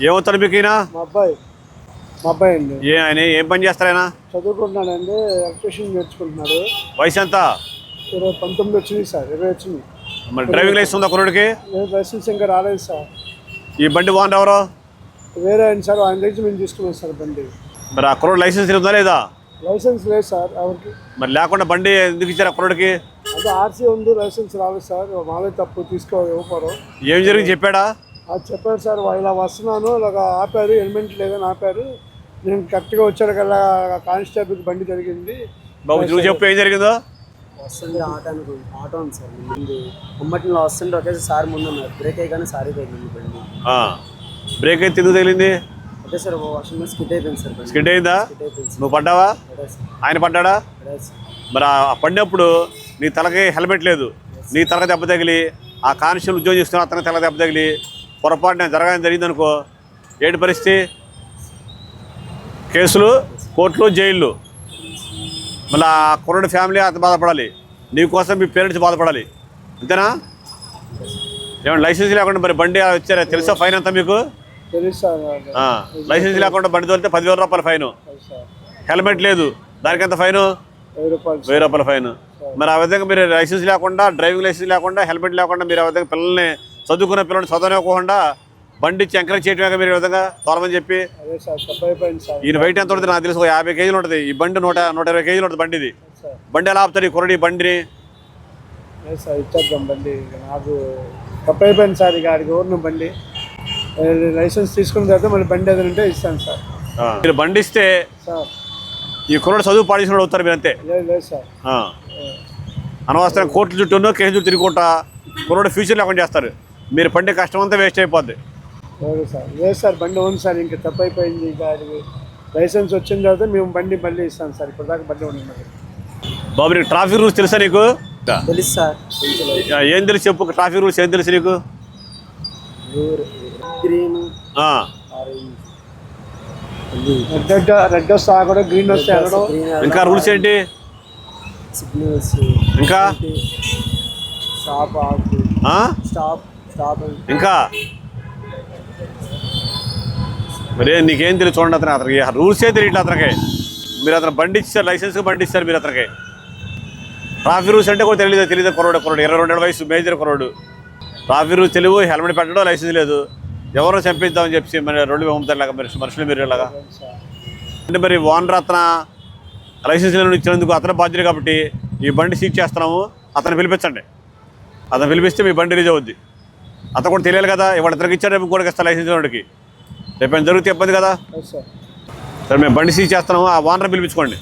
ఏమవుతారు మీకు ఈయన? మా అబ్బాయి అండి. ఆయన ఏం పని చేస్తారు ఆయన? చదువుకుంటున్నాడండి, ఎలక్ట్రీషియన్ నేర్చుకుంటున్నాడు. వయసు ఎంత? 19 వచ్చింది సార్, 20 వచ్చింది. మరి డ్రైవింగ్ లైసెన్స్ ఉందా కుర్రోడికి? లైసెన్స్ ఇంకా రాలేదు సార్. ఈ బండి ఓనర్ ఎవరు? వేరే ఆయన సార్, ఆయన దగ్గర మేము తీసుకున్నాం సార్ బండి. మరి ఆ కుర్రోడు లైసెన్స్ ఉందా లేదా? లైసెన్స్ లేదు సార్ ఎవరికి. మరి లేకుండా బండి ఎందుకు ఇచ్చారు ఆ కుర్రోడికి? అదే ఆర్సీ ఉంది, లైసెన్స్ రాలేదు సార్. మాలే తప్పు ఇవ్వకపోరు. ఏం జరిగింది చెప్పాడా? అది చెప్పాడు సార్. ఇలా వస్తున్నాను, ఇలాగ ఆపారు, హెల్మెట్ లేదని ఆపారు. నేను కరెక్ట్గా వచ్చాడు కదా, కానిస్టేబుల్ బండి జరిగింది. బాబు నువ్వు చెప్పు ఏం జరిగిందో. వస్తుంది ఆటో ఉంది సార్, ముందు ఉమ్మటిలో వస్తుంటే ఒకేసారి ముందు ఉన్నారు, బ్రేక్ అయ్యగానే సారీ తగిలింది బండి. బ్రేక్ అయితే ఎందుకు తగిలింది? అదే సార్ వర్షంలో స్కిడ్ అయిపోయింది సార్. స్కిడ్ అయిందా? నువ్వు పడ్డావా? ఆయన పడ్డాడా? మరి ఆ పడినప్పుడు నీ తలకి హెల్మెట్ లేదు, నీ తలకి దెబ్బ తగిలి ఆ కానిస్టేబుల్ ఉద్యోగం చేస్తున్నా అతనికి తలకి దెబ్బ తగిలి పొరపాటున జరగాలని జరిగింది అనుకో, ఏంటి పరిస్థితి? కేసులు, కోర్టులు, జైళ్ళు. మళ్ళీ ఆ కుర్రోడి ఫ్యామిలీ అంత బాధపడాలి, నీకోసం మీ పేరెంట్స్ బాధపడాలి, అంతేనా? ఏమన్నా లైసెన్స్ లేకుండా మరి బండి వచ్చారా? తెలుసా ఫైన్ అంతా మీకు? తెలుసు సార్. లైసెన్స్ లేకుండా బండి తోలితే 10,000 రూపాయల ఫైన్. హెల్మెట్ లేదు, దానికి ఎంత ఫైన్? 1000 రూపాయల ఫైన్. మరి ఆ విధంగా మీరు లైసెన్స్ లేకుండా, డ్రైవింగ్ లైసెన్స్ లేకుండా, హెల్మెట్ లేకుండా మీరు ఆ విధంగా పిల్లల్ని, చదువుకున్న పిల్లల్ని చదవనివ్వకుండా బండి ఇచ్చి ఎంకరేజ్ చేయడమే మీరు ఈ విధంగా తోలమని చెప్పి. ఈయన వెయిట్ ఎంత ఉంటుంది నాకు తెలుసు, 50 కేజీలు ఉంటుంది. ఈ బండి 120 కేజీలు ఉంటుంది బండి. ఇది బండి ఎలా ఆపుతాడు ఈ కుర్రడి బండిని? ఇచ్చేద్దాం బండి, నాకు తప్పైపోయింది సార్. ఇక ఆడికి ఎవరు బండి లైసెన్స్ తీసుకున్న తర్వాత మళ్ళీ బండి ఏదైనా ఉంటే ఇస్తాను సార్. మీరు బండి ఇస్తే సార్ ఈ కుర్రోడు చదువు పాటించిన అవుతారు మీరు, అంతే. లేదు సార్. అనవసరం కోర్టుల చుట్టూ కేసు చుట్టూ తిరుగుకుంటా కుర్రోడు ఫ్యూచర్ లేకుండా చేస్తారు. మీరు పండే కష్టం అంతా వేస్ట్ అయిపోద్ది. లేదు సార్, బండి ఉంది సార్, ఇంకా తప్పైపోయింది. ఇంకా లైసెన్స్ వచ్చిన తర్వాత మేము బండి మళ్ళీ ఇస్తాం సార్. ఇప్పుడు దాకా బండి ఉంది. బాబు నీకు ట్రాఫిక్ రూల్స్ తెలుసా? నీకు తెలుసు సార్. ఏం తెలుసు చెప్పు, ట్రాఫిక్ రూల్స్ ఏం తెలుసు నీకు? గ్రీన్, రెడ్ వస్తే ఆగడం, గ్రీన్ వస్తే ఆగడం. ఇంకా రూల్స్ ఏంటి? సిగ్నల్స్, ఇంకా స్టాప్, స్టాప్, ఇంకా మరి నీకేం తెలియదు చూడండి. అతనికి రూల్సే తెలియట్లేదు అతనికి. మీరు అతను బండి ఇచ్చారు, లైసెన్స్ బండి ఇచ్చారు మీరు అతనికి. ట్రాఫిక్ రూల్స్ అంటే కూడా తెలియదు కుర్రోడు 22 ఏళ్ళ వయసు, మేజర్ కుర్రోడు. ట్రాఫిక్ రూల్స్ తెలియదు, హెల్మెట్ పెట్టడం, లైసెన్స్ లేదు. ఎవరో చంపిద్దామని చెప్పి మరి రోడ్డు పంపుతారులాగా మరి మనుషులు మీరు ఇలాగా అంటే. మరి ఓనర్ అతను లైసెన్స్ ఇచ్చినందుకు అతను బాధ్యులు కాబట్టి ఈ బండి సీజ్ చేస్తున్నాము, అతను పిలిపించండి. అతను పిలిపిస్తే మీ బండి రిలీజ్ అవుద్ది. అతను కూడా తెలియాలి కదా, ఇవాళ ఇతనికి ఇచ్చాడు, రేపు కూడా ఇస్తాను లైసెన్స్ వాడికి. రేపు ఏమైనా జరిగితే ఇబ్బంది కదా. సరే మేము బండి సీజ్ చేస్తున్నాము, ఆ ఓనర్ పిలిపించుకోండి.